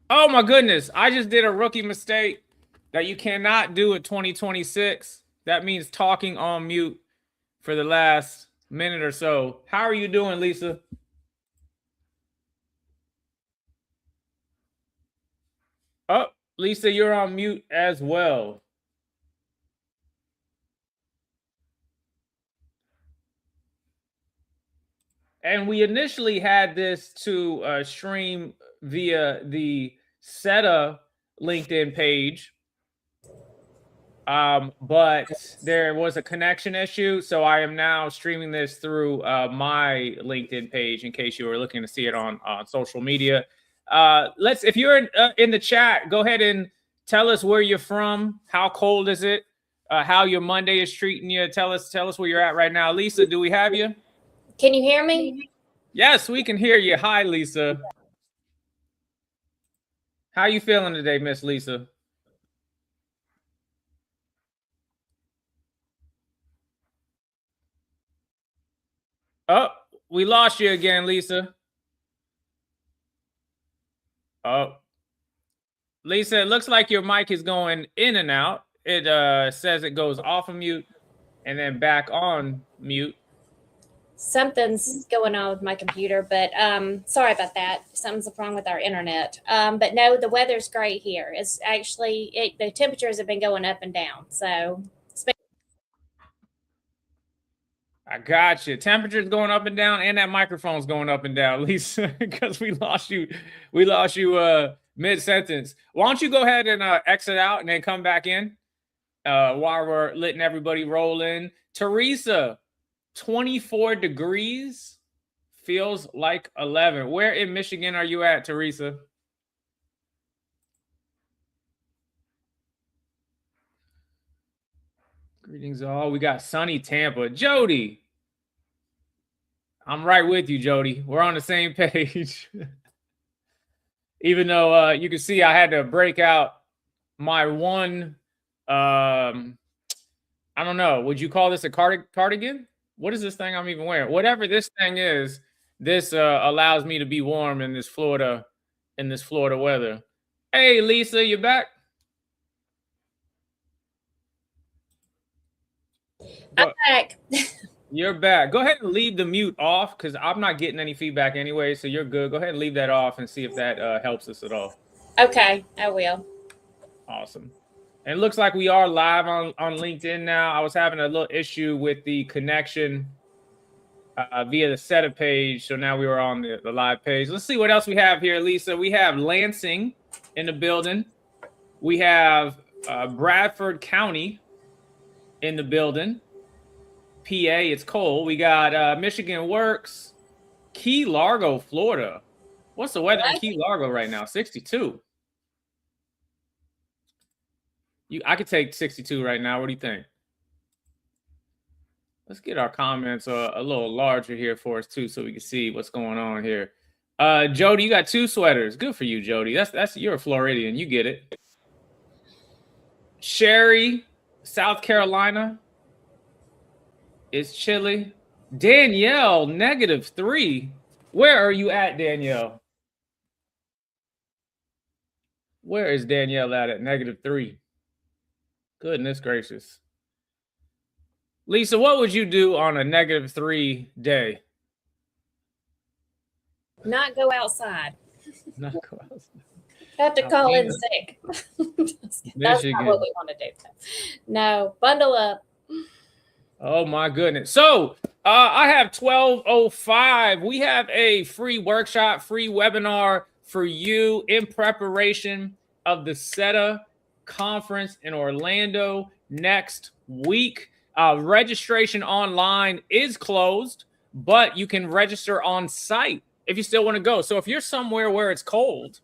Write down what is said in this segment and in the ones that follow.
Oh my goodness. I just did a rookie mistake that you cannot do in 2026. That means talking on mute for the last minute or so. How are you doing, Lisa? Oh, Lisa, you're on mute as well. And we initially had this to stream via the SETA LinkedIn page, but there was a connection issue, so I am now streaming this through my LinkedIn page in case you were looking to see it on social media. If you're in the chat, go ahead and tell us where you're from, how cold is it, how your Monday is treating you. Tell us where you're at right now. Lisa, do we have you? Can you hear me? Yes, we can hear you. Hi, Lisa. How you feeling today, Miss Lisa? Oh, we lost you again, Lisa. Oh, Lisa, it looks like your mic is going in and out. It says it goes off of mute and then back on mute. Something's going on with my computer, but sorry about that. Something's wrong with our internet. But no, the weather's great here. It's actually the temperatures have been going up and down. So I got you. Temperature's going up and down, and that microphone's going up and down, Lisa, because we lost you. We lost you mid sentence. Why don't you go ahead and exit out and then come back in while we're letting everybody roll in? Teresa, 24 degrees feels like 11. Where in Michigan are you at, Teresa? Greetings all. We got sunny Tampa. Jody. I'm right with you, Jody. We're on the same page. Even though you can see I had to break out my one I don't know, would you call this a cardigan? What is this thing I'm even wearing? Whatever this thing is, this allows me to be warm in this Florida weather. Hey Lisa, you back? I'm back. You're back. Go ahead and leave the mute off because I'm not getting any feedback anyway, so you're good. Go ahead and leave that off and see if that helps us at all. Okay, I will. Awesome. And it looks like we are live on LinkedIn now. I was having a little issue with the connection via the setup page, so now we were on the live page. Let's see what else we have here, Lisa. We have Lansing in the building. We have Bradford County in the building. PA, it's cold. We got Michigan Works, Key Largo, Florida. What's the weather in Key Largo right now? 62. I could take 62 right now. What do you think? Let's get our comments a little larger here for us too, so we can see what's going on here. Jody, you got 2 sweaters. Good for you, Jody. That's you're a Floridian. You get it. Sherry, South Carolina. It's chilly. Danielle, -3. Where are you at, Danielle? Where is Danielle at -3? Goodness gracious. Lisa, what would you do on a -3 day? Not go outside. Not go outside. Have to call in sick. That's not what we want to do. No, bundle up. Oh my goodness. So I have 12:05. We have a free workshop, free webinar for you in preparation of the SETA conference in Orlando next week. Registration online is closed, but you can register on site if you still want to go. So if you're somewhere where it's cold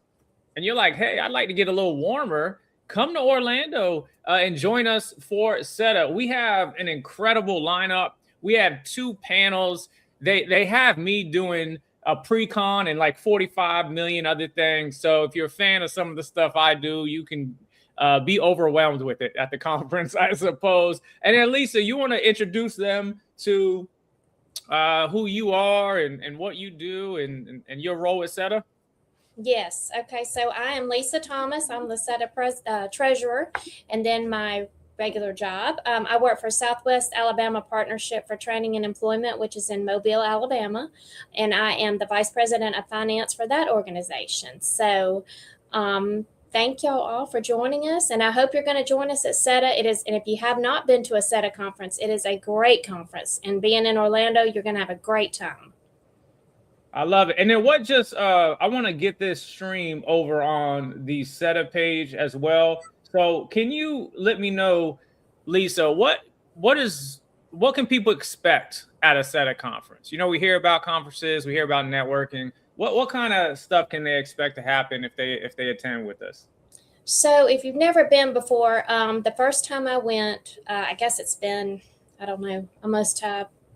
and you're like, hey, I'd like to get a little warmer, come to Orlando and join us for SETA. We have an incredible lineup. We have 2 panels. They have me doing a pre-con and like 45 million other things. So if you're a fan of some of the stuff I do, you can be overwhelmed with it at the conference, I suppose. And then Lisa, you want to introduce them to who you are and what you do and your role at SETA? Yes. Okay. So I am Lisa Thomas. I'm the treasurer, and then my regular job. I work for Southwest Alabama Partnership for Training and Employment, which is in Mobile, Alabama, and I am the vice president of finance for that organization. So, thank y'all all for joining us, and I hope you're going to join us at SETA. It is, and if you have not been to a SETA conference, it is a great conference. And being in Orlando, you're going to have a great time. I love it. And then what just I want to get this stream over on the SETA page as well. So can you let me know, Lisa, what can people expect at a SETA conference? You know, we hear about conferences, we hear about networking. What kind of stuff can they expect to happen if they attend with us? So, if you've never been before, the first time I went, I guess it's been, I don't know, almost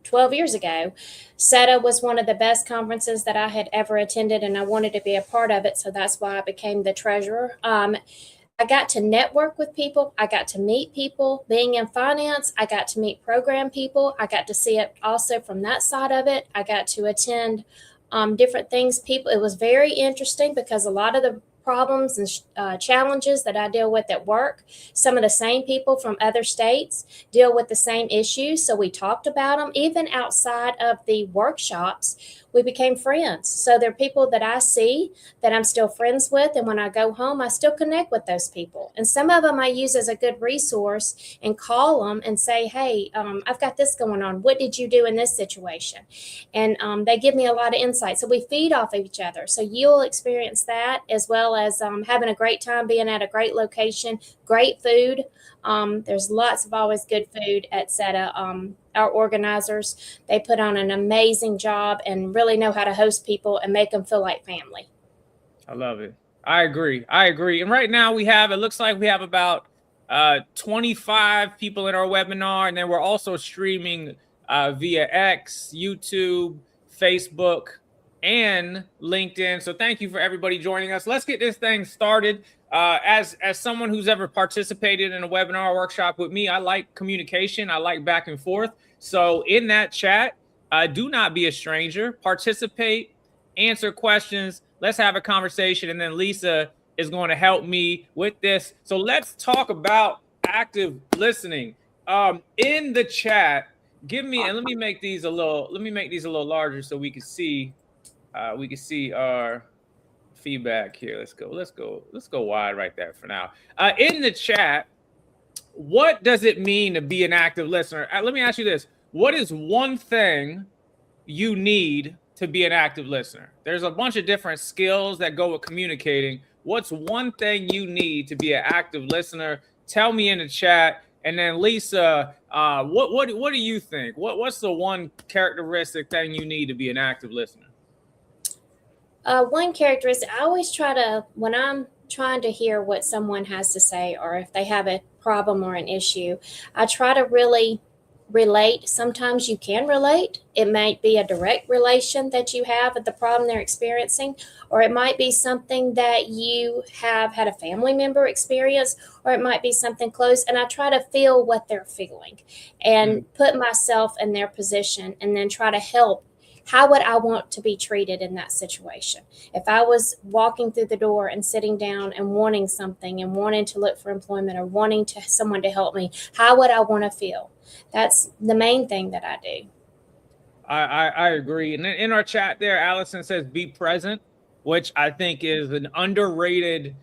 12 years ago. SETA was one of the best conferences that I had ever attended, and I wanted to be a part of it. So that's why I became the treasurer. I got to network with people. I got to meet people. Being in finance, I got to meet program people. I got to see it also from that side of it. I got to attend different things. People, it was very interesting because a lot of the problems and challenges that I deal with at work, some of the same people from other states deal with the same issues. So we talked about them. Even outside of the workshops, we became friends. So there are people that I see that I'm still friends with. And when I go home, I still connect with those people. And some of them I use as a good resource and call them and say, hey, I've got this going on. What did you do in this situation? And they give me a lot of insight. So we feed off of each other. So you'll experience that as well as having a great time being at a great location, great food. There's lots of always good food at SETA. Our organizers, they put on an amazing job and really know how to host people and make them feel like family. I love it. I agree. And right now it looks like we have about 25 people in our webinar. And then we're also streaming via X, YouTube, Facebook, and LinkedIn. So thank you for everybody joining us. Let's get this thing started. As someone who's ever participated in a webinar workshop with me, I like communication. I like back and forth. So in that chat, do not be a stranger. Participate, answer questions. Let's have a conversation. And then Lisa is going to help me with this. So let's talk about active listening. In the chat, give me, and let me make these a little larger so we can see our feedback here. Let's go wide right there for now. In the chat, what does it mean to be an active listener? Let me ask you this. What is one thing you need to be an active listener? There's a bunch of different skills that go with communicating. What's one thing you need to be an active listener? Tell me in the chat. And then Lisa, what do you think? What's the one characteristic thing you need to be an active listener? One characteristic, I always try to, when I'm trying to hear what someone has to say, or if they have a problem or an issue, I try to really relate. Sometimes you can relate. It might be a direct relation that you have with the problem they're experiencing, or it might be something that you have had a family member experience, or it might be something close. And I try to feel what they're feeling and put myself in their position and then try to help. How would I want to be treated in that situation? If I was walking through the door and sitting down and wanting something and wanting to look for employment or wanting someone to help me, how would I want to feel? That's the main thing that I do. I agree. And in our chat there, Allison says be present, which I think is an underrated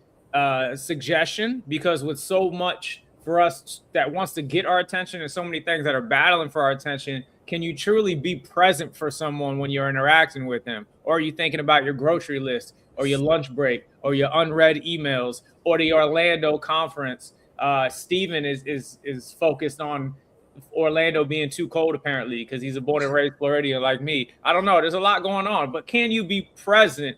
suggestion, because with so much for us that wants to get our attention and so many things that are battling for our attention, can you truly be present for someone when you're interacting with them? Or are you thinking about your grocery list or your lunch break or your unread emails or the Orlando conference? Steven is focused on Orlando being too cold, apparently, because he's a born and raised Floridian like me. I don't know. There's a lot going on, but can you be present?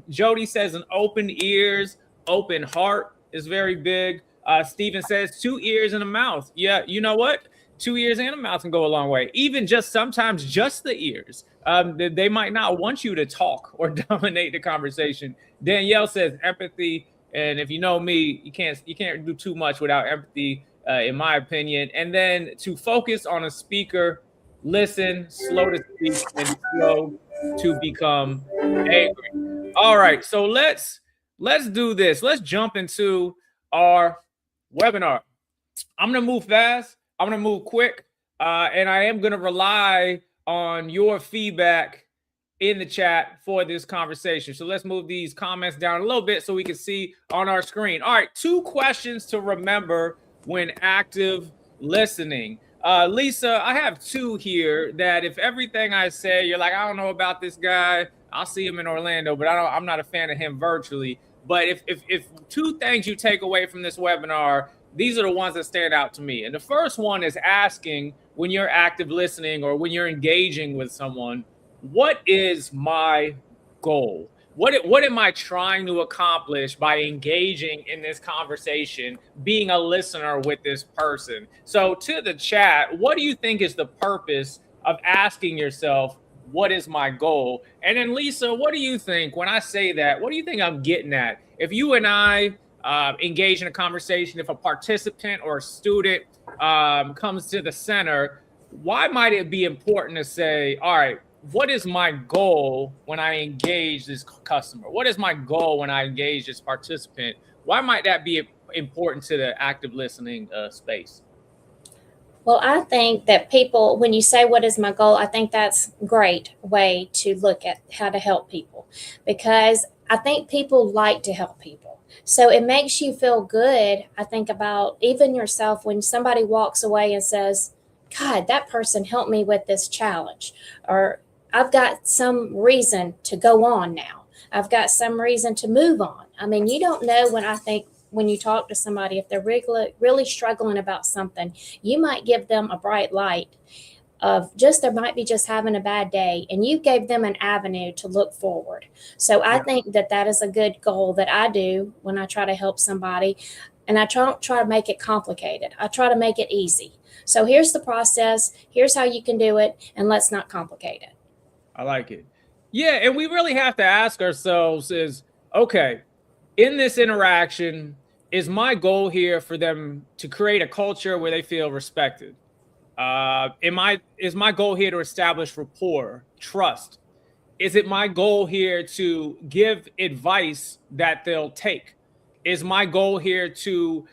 Jody says an open ears, open heart is very big. Steven says 2 ears and a mouth. Yeah, you know what? 2 ears and a mouth can go a long way. Even just sometimes just the ears. They might not want you to talk or dominate the conversation. Danielle says empathy. And if you know me, you can't do too much without empathy, in my opinion. And then to focus on a speaker, listen, slow to speak, and slow to become angry. All right, so let's do this. Let's jump into our webinar. I'm gonna move fast. I'm gonna move quick, and I am gonna rely on your feedback in the chat for this conversation. So let's move these comments down a little bit so we can see on our screen. All right, 2 questions to remember when active listening. Lisa, I have 2 here that if everything I say, you're like, I don't know about this guy. I'll see him in Orlando, but I'm not a fan of him virtually. But if 2 things you take away from this webinar, these are the ones that stand out to me. And the first one is asking when you're active listening or when you're engaging with someone, what is my goal? What am I trying to accomplish by engaging in this conversation, being a listener with this person? So to the chat, what do you think is the purpose of asking yourself, what is my goal? And then Lisa, what do you think when I say that? What do you think I'm getting at? If you and I engage in a conversation, if a participant or a student comes to the center, why might it be important to say, all right, what is my goal when I engage this customer? What is my goal when I engage this participant? Why might that be important to the active listening space? Well, I think that people, when you say, what is my goal? I think that's a great way to look at how to help people, because I think people like to help people. So it makes you feel good. I think about even yourself when somebody walks away and says, God, that person helped me with this challenge, or I've got some reason to go on now. I've got some reason to move on. I mean, you don't know when you talk to somebody, if they're really struggling about something, you might give them a bright light of they might be just having a bad day, and you gave them an avenue to look forward. So I think that is a good goal that I do when I try to help somebody, and I don't try to make it complicated. I try to make it easy. So here's the process. Here's how you can do it, and let's not complicate it. I like it. Yeah, and we really have to ask ourselves is, okay, in this interaction, is my goal here for them to create a culture where they feel respected? Is my goal here to establish rapport, trust? Is it my goal here to give advice that they'll take? Is my goal here to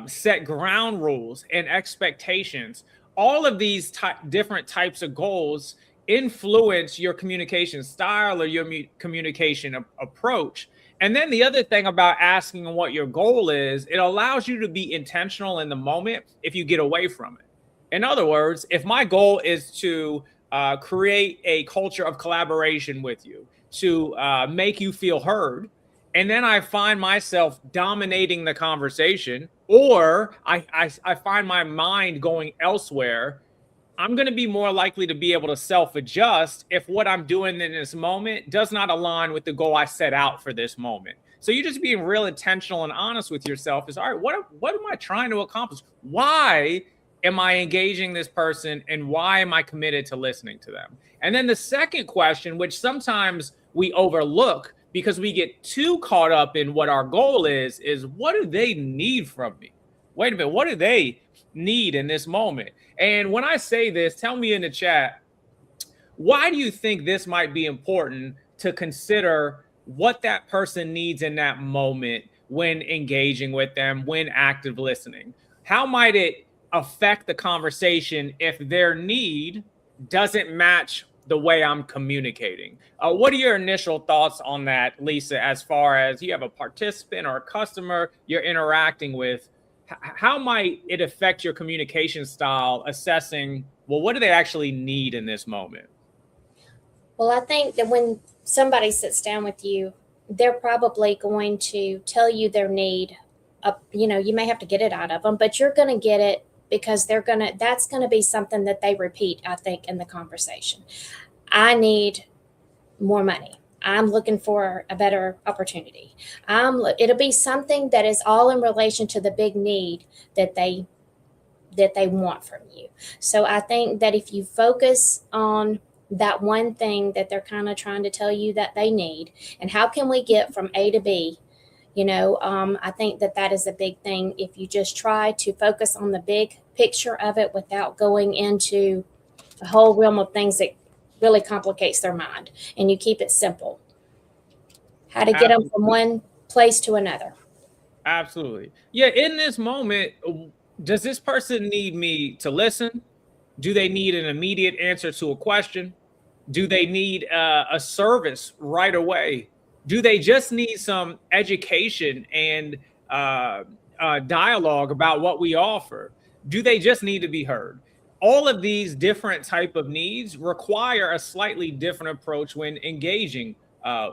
set ground rules and expectations? All of these different types of goals influence your communication style or your communication approach. And then the other thing about asking what your goal is, it allows you to be intentional in the moment if you get away from it. In other words, if my goal is to create a culture of collaboration with you, to make you feel heard, and then I find myself dominating the conversation, or I find my mind going elsewhere, I'm going to be more likely to be able to self-adjust if what I'm doing in this moment does not align with the goal I set out for this moment. So you're just being real intentional and honest with yourself is, all right, what am I trying to accomplish? Why am I engaging this person, and why am I committed to listening to them? And then the second question, which sometimes we overlook because we get too caught up in what our goal is what do they need from me? Wait a minute, what do they need in this moment? And when I say this, tell me in the chat, why do you think this might be important to consider what that person needs in that moment when engaging with them, when active listening? How might it affect the conversation if their need doesn't match the way I'm communicating? What are your initial thoughts on that, Lisa, as far as you have a participant or a customer you're interacting with? How might it affect your communication style, assessing, well, what do they actually need in this moment? Well, I think that when somebody sits down with you, they're probably going to tell you their need. You may have to get it out of them, but you're going to get it because that's going to be something that they repeat, I think, in the conversation. I need more money. I'm looking for a better opportunity. It'll be something that is all in relation to the big need that they want from you. So I think that if you focus on that one thing that they're kind of trying to tell you that they need, and how can we get from A to B, I think that is a big thing. If you just try to focus on the big picture of it without going into a whole realm of things that really complicates their mind, and you keep it simple. how to get them from one place to another. Absolutely. Yeah, in this moment, does this person need me to listen? Do they need an immediate answer to a question? Do they need a service right away? Do they just need some education and dialogue about what we offer? Do they just need to be heard? All of these different type of needs require a slightly different approach when engaging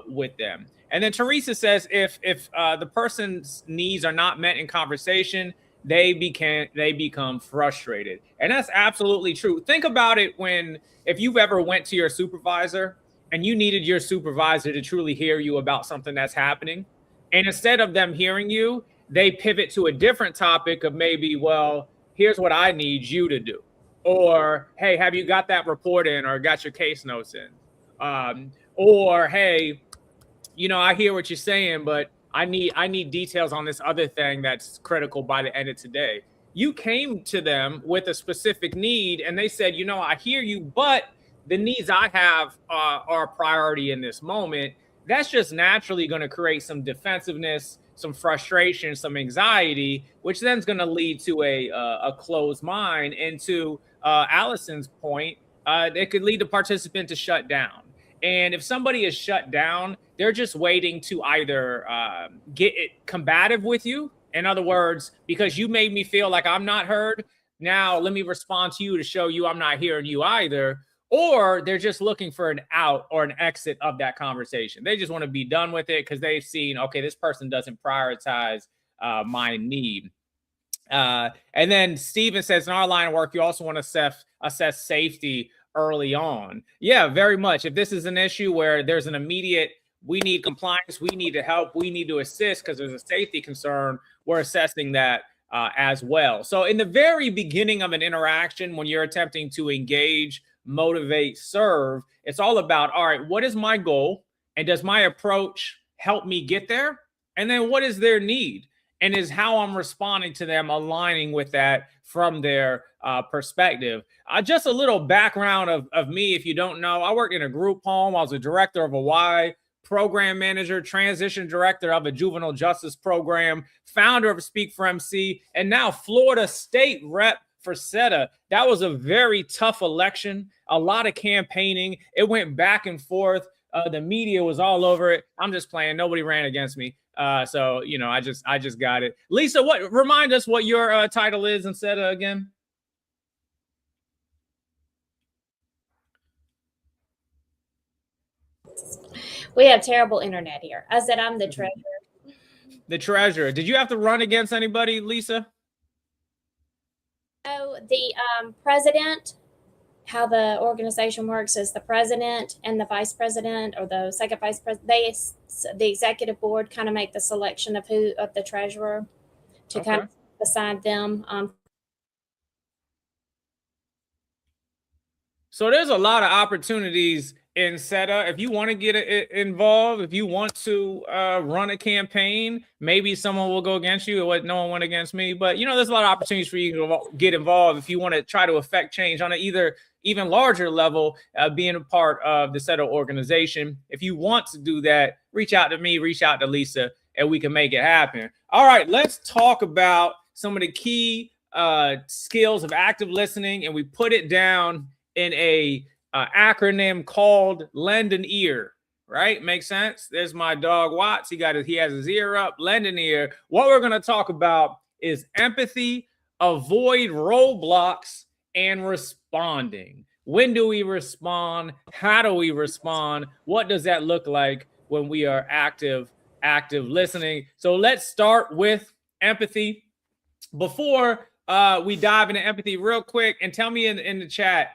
with them. And then Teresa says, if the person's needs are not met in conversation, they become frustrated, and that's absolutely true. Think about it when if you've ever went to your supervisor and you needed your supervisor to truly hear you about something that's happening, and instead of them hearing you, they pivot to a different topic of maybe, well, here's what I need you to do, or hey, have you got that report in or got your case notes in, or hey, I hear what you're saying, but I need details on this other thing that's critical by the end of today. You came to them with a specific need, and they said, I hear you, but the needs I have are a priority in this moment. That's just naturally going to create some defensiveness, some frustration, some anxiety, which then is going to lead to a closed mind. And to Allison's point, it could lead the participant to shut down. And if somebody is shut down, they're just waiting to either get it combative with you. In other words, because you made me feel like I'm not heard, now let me respond to you to show you I'm not hearing you either. Or they're just looking for an out or an exit of that conversation. They just want to be done with it because they've seen, okay, this person doesn't prioritize my need. And then Steven says, in our line of work, you also want to assess safety early on. Yeah, very much. If this is an issue where there's an immediate, we need compliance, we need to help, we need to assist because there's a safety concern, we're assessing that as well. So in the very beginning of an interaction, when you're attempting to engage, motivate, serve, it's all about, all right, what is my goal? And does my approach help me get there? And then what is their need? And is how I'm responding to them aligning with that from their perspective. Just a little background of me, if you don't know, I worked in a group home. I was a director of a Y, program manager, transition director of a juvenile justice program, founder of Speak for MC, and now Florida State rep for SETA. That was a very tough election, a lot of campaigning. It went back and forth. The media was all over it. I'm just playing. Nobody ran against me. So I just got it. Lisa, remind us what your title is in SETA again? We have terrible internet here. I said I'm the treasurer. The treasurer. Did you have to run against anybody, Lisa? Oh, the president. How the organization works is the president and the vice president, or the second vice president. The executive board kind of make the selection of the treasurer to kind of assign them. So there's a lot of opportunities in SETA. If you want to get involved, if you want to run a campaign, maybe someone will go against you. No one went against me, but there's a lot of opportunities for you to get involved if you want to try to affect change on an even larger level, being a part of the SETA organization. If you want to do that, reach out to me, reach out to Lisa, and we can make it happen. All right, let's talk about some of the key skills of active listening, and we put it down in a acronym called lend an ear. Right? Makes sense. There's my dog Watts. He has his ear up. Lend an ear. What we're going to talk about is empathy, avoid roadblocks, and responding. When do we respond? How do we respond? What does that look like when we are active listening? So let's start with empathy. Before we dive into empathy real quick, and tell me in the chat,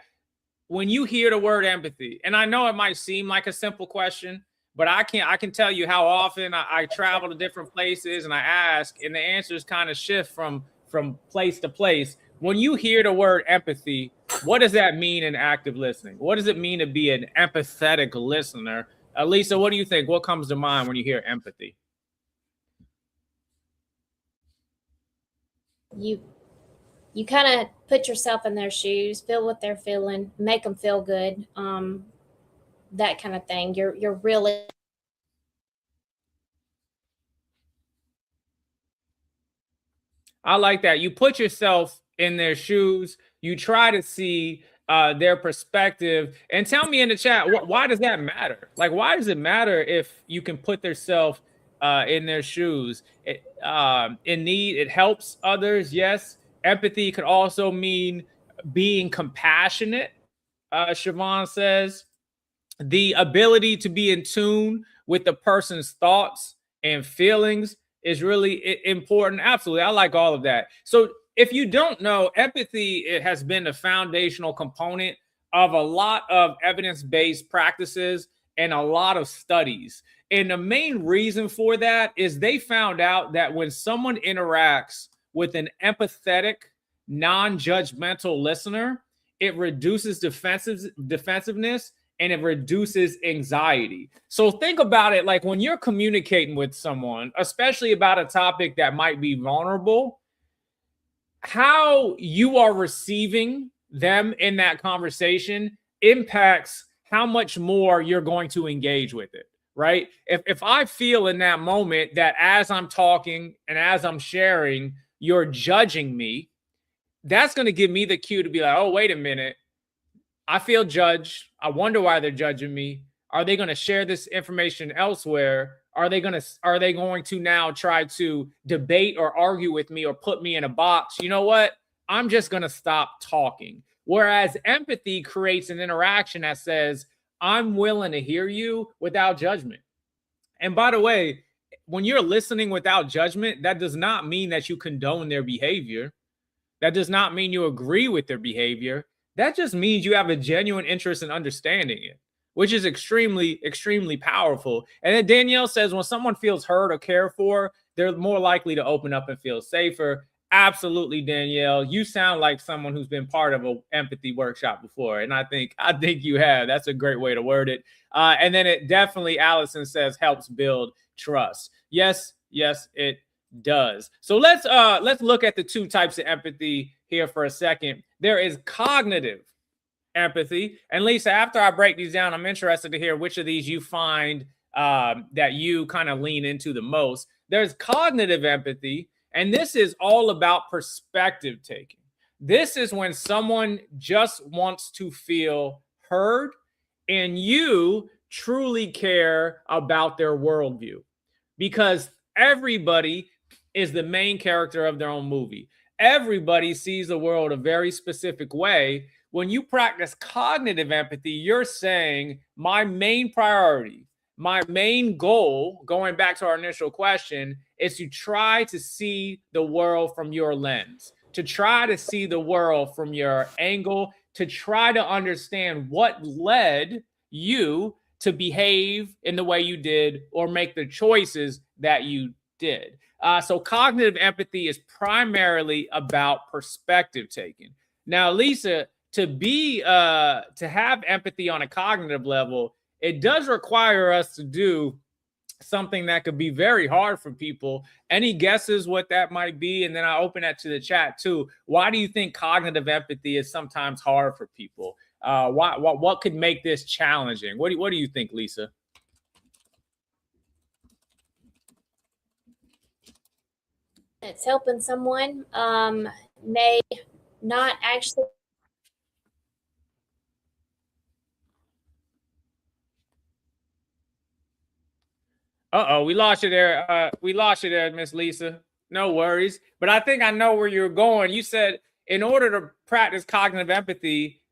when you hear the word empathy, and I know it might seem like a simple question, but I can tell you how often I travel to different places and I ask, and the answers kind of shift from place to place. When you hear the word empathy, what does that mean in active listening? What does it mean to be an empathetic listener? Lisa, what do you think? What comes to mind when you hear empathy? You kind of put yourself in their shoes, feel what they're feeling, make them feel good, that kind of thing. You're really I like that. You put yourself in their shoes. You try to see their perspective. And tell me in the chat, why does that matter? Like, why does it matter if you can put yourself in their shoes? In need, it helps others. Yes. Empathy could also mean being compassionate. Siobhan says the ability to be in tune with the person's thoughts and feelings is really important. Absolutely. I like all of that. So if you don't know, empathy, it has been a foundational component of a lot of evidence-based practices and a lot of studies. And the main reason for that is they found out that when someone interacts with an empathetic, non-judgmental listener, it reduces defensiveness and it reduces anxiety. So think about it like when you're communicating with someone, especially about a topic that might be vulnerable, how you are receiving them in that conversation impacts how much more you're going to engage with it, right? If I feel in that moment that as I'm talking and as I'm sharing, you're judging me, that's going to give me the cue to be like, oh, wait a minute. I feel judged. I wonder why they're judging me. Are they going to share this information elsewhere? Are they going to now try to debate or argue with me or put me in a box? You know what? I'm just going to stop talking. Whereas empathy creates an interaction that says, I'm willing to hear you without judgment. And by the way, when you're listening without judgment, that does not mean that you condone their behavior. That does not mean you agree with their behavior. That just means you have a genuine interest in understanding it, which is extremely, extremely powerful. And then Danielle says when someone feels heard or cared for, they're more likely to open up and feel safer. Absolutely, Danielle. You sound like someone who's been part of an empathy workshop before. And I think you have. That's a great way to word it. And then it definitely, Allison says, helps build trust. Yes, it does. So let's look at the two types of empathy here for a second. There is cognitive empathy. And Lisa, after I break these down, I'm interested to hear which of these you find that you kind of lean into the most. There's cognitive empathy, and this is all about perspective taking. This is when someone just wants to feel heard and you truly care about their worldview, because everybody is the main character of their own movie. Everybody sees the world a very specific way. When you practice cognitive empathy, you're saying my main priority, my main goal, going back to our initial question, is to try to see the world from your lens, to try to see the world from your angle, to try to understand what led you to behave in the way you did or make the choices that you did. So cognitive empathy is primarily about perspective taking. Now, Lisa, to have empathy on a cognitive level, it does require us to do something that could be very hard for people. Any guesses what that might be? And then I open that to the chat too. Why do you think cognitive empathy is sometimes hard for people? What could make this challenging? What do you think, Lisa? It's helping someone may not actually. Uh-oh, we lost you there. We lost you there, Miss Lisa. No worries. But I think I know where you're going. You said in order to practice cognitive empathy,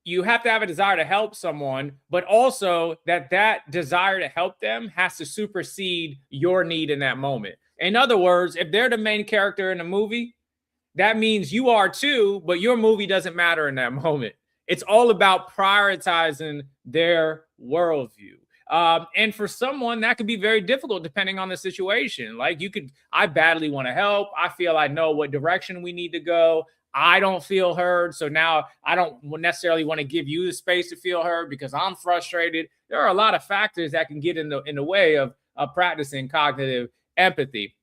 you have to have a desire to help someone, but also that desire to help them has to supersede your need in that moment. In other words, if they're the main character in the movie, that means you are too, but your movie doesn't matter in that moment. It's all about prioritizing their worldview. And for someone, that could be very difficult depending on the situation. Like I badly want to help. I feel I know what direction we need to go. I don't feel heard. So now I don't necessarily want to give you the space to feel heard because I'm frustrated. There are a lot of factors that can get in the way of practicing cognitive empathy.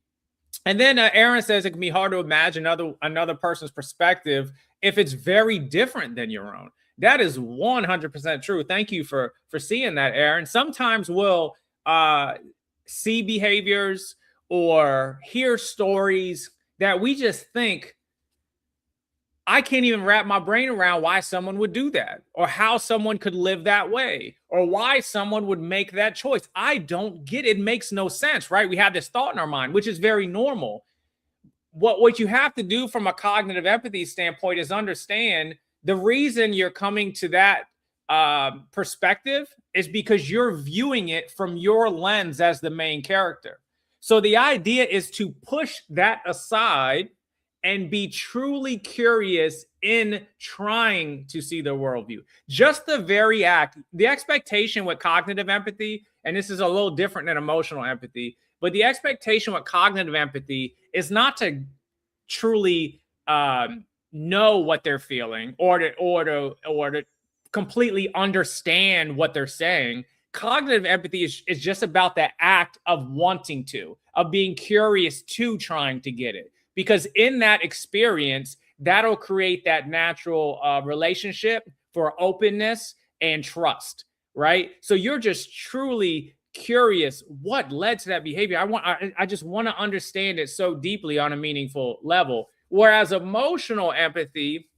And then Aaron says it can be hard to imagine another person's perspective if it's very different than your own. That is 100% true. Thank you for seeing that, Aaron. Sometimes we'll see behaviors or hear stories that we just think, I can't even wrap my brain around why someone would do that, or how someone could live that way, or why someone would make that choice. I don't get it. It makes no sense, right? We have this thought in our mind, which is very normal. What you have to do from a cognitive empathy standpoint is understand the reason you're coming to that perspective is because you're viewing it from your lens as the main character. So the idea is to push that aside and be truly curious in trying to see the worldview. Just the very act, the expectation with cognitive empathy, and this is a little different than emotional empathy, but the expectation with cognitive empathy is not to truly know what they're feeling or to completely understand what they're saying. Cognitive empathy is just about the act of wanting to, of being curious to trying to get it. Because in that experience, that'll create that natural relationship for openness and trust, right? So you're just truly curious what led to that behavior. I just want to understand it so deeply on a meaningful level. Whereas emotional empathy,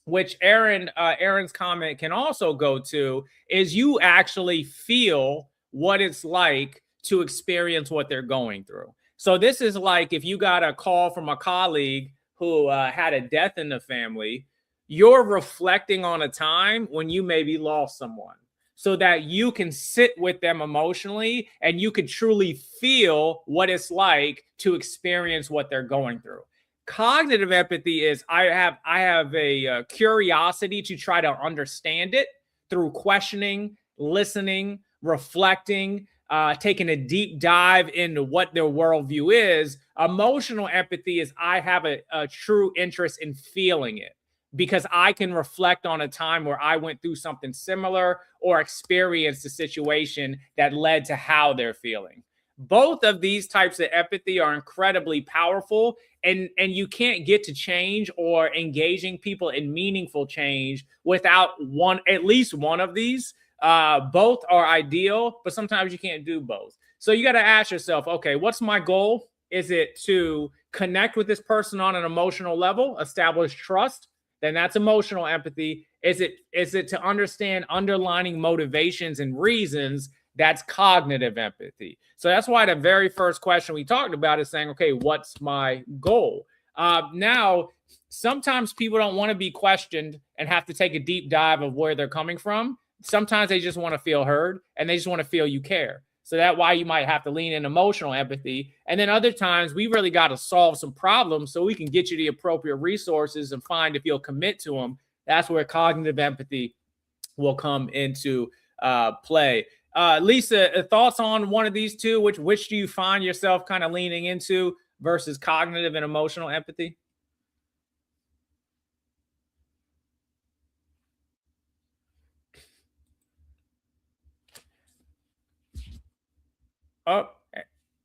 which Aaron's comment can also go to, is you actually feel what it's like to experience what they're going through. So this is like if you got a call from a colleague who had a death in the family, you're reflecting on a time when you maybe lost someone, so that you can sit with them emotionally and you can truly feel what it's like to experience what they're going through. Cognitive empathy is I have a curiosity to try to understand it through questioning, listening, reflecting, taking a deep dive into what their worldview is. Emotional empathy is I have a true interest in feeling it, because I can reflect on a time where I went through something similar or experienced a situation that led to how they're feeling. Both of these types of empathy are incredibly powerful, and you can't get to change or engaging people in meaningful change without at least one of these. Both are ideal, but sometimes you can't do both. So you got to ask yourself, okay, what's my goal? Is it to connect with this person on an emotional level, establish trust? Then that's emotional empathy. Is it to understand underlying motivations and reasons? That's cognitive empathy. So that's why the very first question we talked about is saying, okay, what's my goal? Now, sometimes people don't want to be questioned and have to take a deep dive of where they're coming from. Sometimes they just want to feel heard and they just want to feel you care. So that's why you might have to lean in emotional empathy. And then other times we really got to solve some problems so we can get you the appropriate resources and find if you'll commit to them. That's where cognitive empathy will come into play. Lisa, thoughts on one of these two? Which do you find yourself kind of leaning into versus cognitive and emotional empathy? Oh,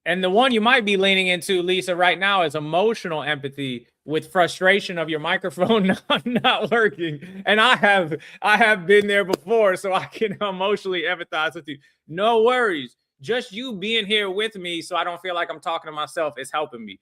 and the one you might be leaning into, Lisa, right now is emotional empathy with frustration of your microphone not working. And I have been there before, so I can emotionally empathize with you. No worries. Just you being here with me so I don't feel like I'm talking to myself is helping me.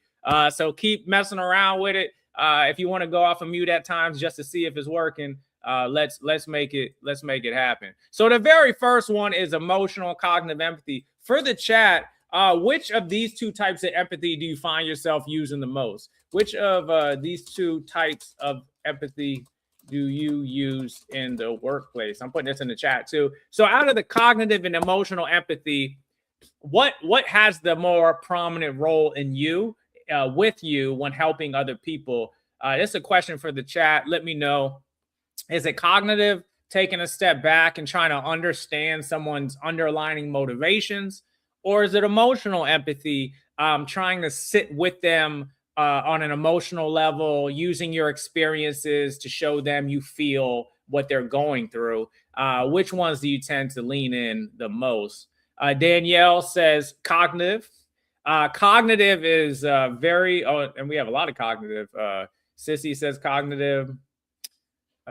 So keep messing around with it. If you want to go off of mute at times just to see if it's working, let's make it happen. So the very first one is emotional cognitive empathy. For the chat, which of these two types of empathy do you find yourself using the most? Which of these two types of empathy do you use in the workplace? I'm putting this in the chat too. So out of the cognitive and emotional empathy, what has the more prominent role in you, with you when helping other people? This is a question for the chat. Let me know. Is it cognitive, taking a step back and trying to understand someone's underlying motivations? Or is it emotional empathy, trying to sit with them on an emotional level, using your experiences to show them you feel what they're going through? Which ones do you tend to lean in the most? Danielle says cognitive. Cognitive is very, and we have a lot of cognitive. Sissy says cognitive.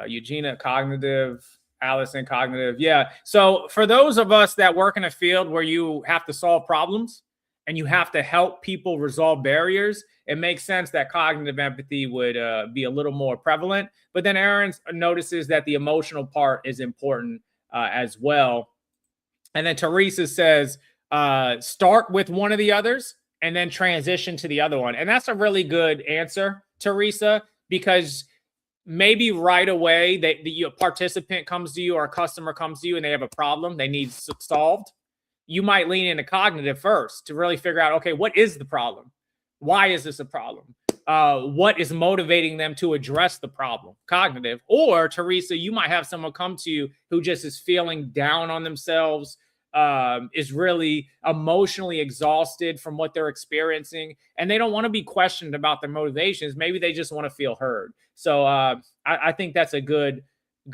Eugenia, cognitive. Allison, cognitive. Yeah. So for those of us that work in a field where you have to solve problems and you have to help people resolve barriers, it makes sense that cognitive empathy would be a little more prevalent. But then Aaron notices that the emotional part is important as well. And then Teresa says, start with one of the others and then transition to the other one. And that's a really good answer, Teresa, because maybe right away the participant comes to you or a customer comes to you and they have a problem they need solved. You might lean into cognitive first to really figure out, okay, what is the problem? Why is this a problem? What is motivating them to address the problem? Cognitive. Or Teresa, you might have someone come to you who just is feeling down on themselves, is really emotionally exhausted from what they're experiencing, and they don't want to be questioned about their motivations. Maybe they just want to feel heard. So I think that's a good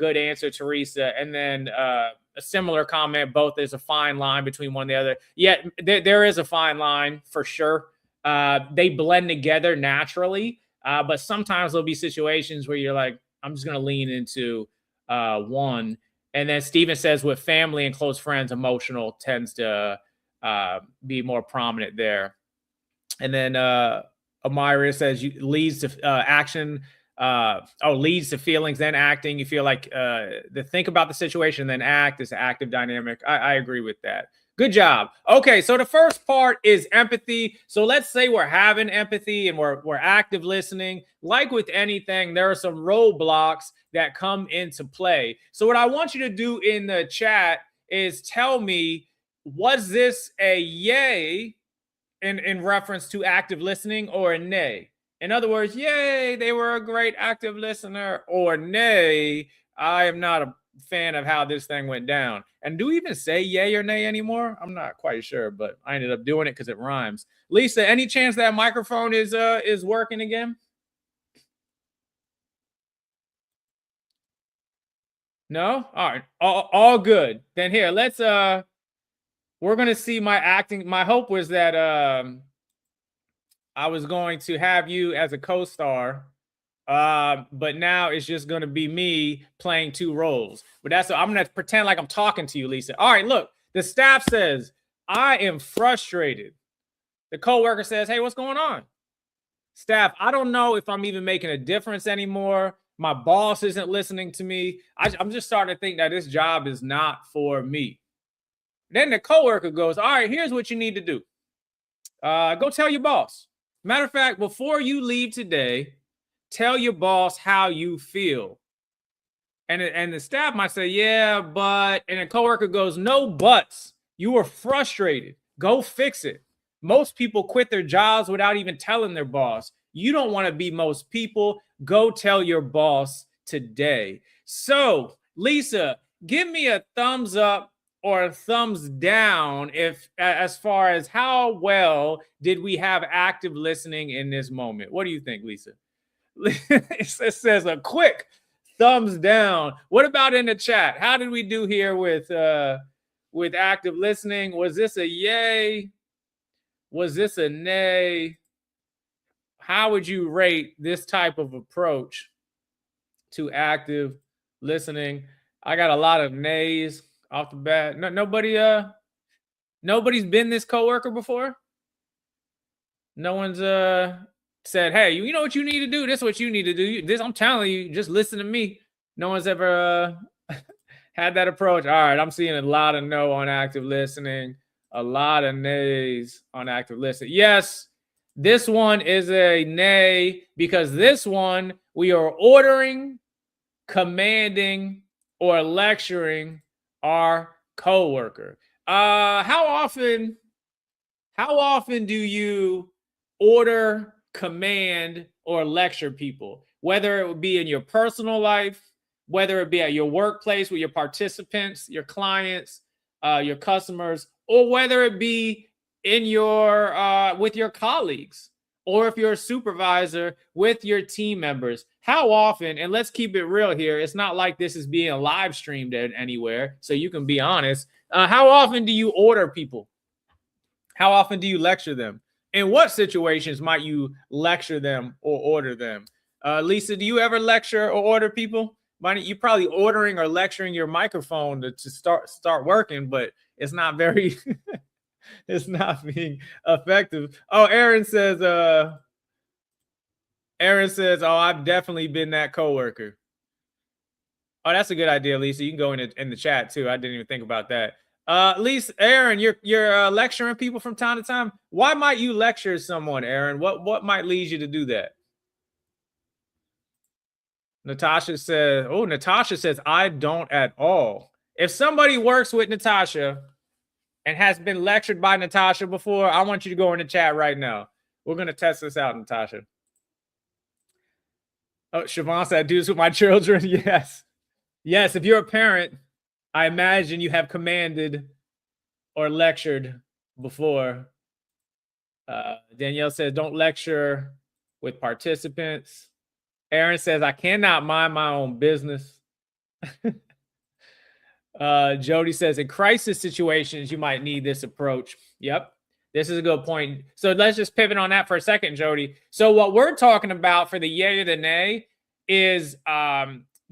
answer, Teresa. And then a similar comment, both there's a fine line between one and the other. Yeah, there is a fine line for sure. They blend together naturally, but sometimes there'll be situations where you're like, I'm just going to lean into one. And then Steven says with family and close friends, emotional tends to be more prominent there. And then Amira says leads to action. Leads to feelings, then acting. You feel like to think about the situation, then act is an active dynamic. I agree with that. Good job. Okay, so the first part is empathy. So let's say we're having empathy and we're active listening. Like with anything, there are some roadblocks that come into play. So what I want you to do in the chat is tell me, was this a yay in reference to active listening or a nay? In other words, yay, they were a great active listener, or nay, I am not a fan of how this thing went down. And do we even say yay or nay anymore? I'm not quite sure, but I ended up doing it because it rhymes. Lisa, any chance that microphone is working again? No? All right. All good. Then here, let's we're gonna see my acting. My hope was that I was going to have you as a co-star, but now it's just going to be me playing two roles. But I'm going to pretend like I'm talking to you, Lisa. All right, look, the staff says, I am frustrated. The coworker says, hey, what's going on? Staff, I don't know if I'm even making a difference anymore. My boss isn't listening to me. I'm just starting to think that this job is not for me. Then the coworker goes, all right, here's what you need to do. Go tell your boss. Matter of fact, before you leave today, tell your boss how you feel. And the staff might say, yeah, but, and the coworker goes, no buts. You were frustrated. Go fix it. Most people quit their jobs without even telling their boss. You don't want to be most people. Go tell your boss today. So, Lisa, give me a thumbs up or a thumbs down if as far as how well did we have active listening in this moment. What do you think, Lisa? It says a quick thumbs down. What about in the chat? How did we do here with active listening? Was this a yay? Was this a nay? How would you rate this type of approach to active listening? I got a lot of nays off the bat. Nobody's been this coworker before. No one's said, hey, you know what you need to do? This is what you need to do. This, I'm telling you, just listen to me. No one's ever had that approach. All right, I'm seeing a lot of no on active listening, a lot of nays on active listening. Yes, this one is a nay because this one we are ordering, commanding, or lecturing our coworker. How often do you order, command, or lecture people? Whether it would be in your personal life, whether it be at your workplace with your participants, your clients, your customers, or whether it be in your with your colleagues, or if you're a supervisor with your team members. How often, and let's keep it real here, it's not like this is being live streamed anywhere, so you can be honest. How often do you order people? How often do you lecture them? In what situations might you lecture them or order them? Lisa, do you ever lecture or order people? You're probably ordering or lecturing your microphone to start working, but it's not very It's not being effective. Oh, Aaron says, oh, I've definitely been that coworker. Oh, that's a good idea, Lisa. You can go in the chat too. I didn't even think about that. Lisa, Aaron, you're lecturing people from time to time. Why might you lecture someone, Aaron? What might lead you to do that? Natasha says, I don't at all. If somebody works with Natasha and has been lectured by Natasha before, I want you to go in the chat right now. We're going to test this out, Natasha. Oh, Siobhan said, I do this with my children. Yes. Yes, if you're a parent, I imagine you have commanded or lectured before. Danielle says, don't lecture with participants. Aaron says, I cannot mind my own business. Jody says, in crisis situations, you might need this approach. Yep. This is a good point. So let's just pivot on that for a second, Jody. So what we're talking about for the yay or the nay is,